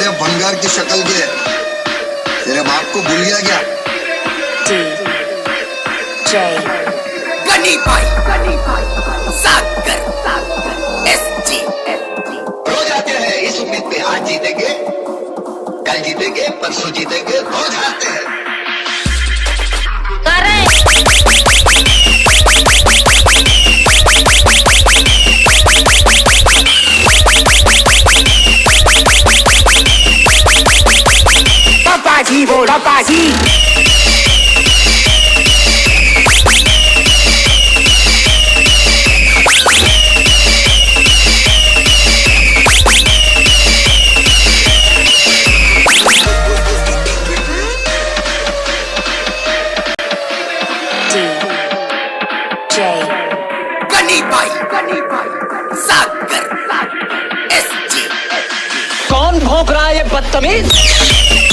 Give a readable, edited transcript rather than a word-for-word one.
तेरे भंगार की शक्ल के तेरे बाप को भूल गया क्या? DJ गनी भाई सागर SG रोज आते हैं इस उम्मीद पे आज जीतेंगे, कल जीतेंगे, परसों जीतेंगे, रोज हारते हैं। पापाजी बोल पापाजी DJ गनी भाई सागर SG कौन भौंक रहा है ये बदतमीज?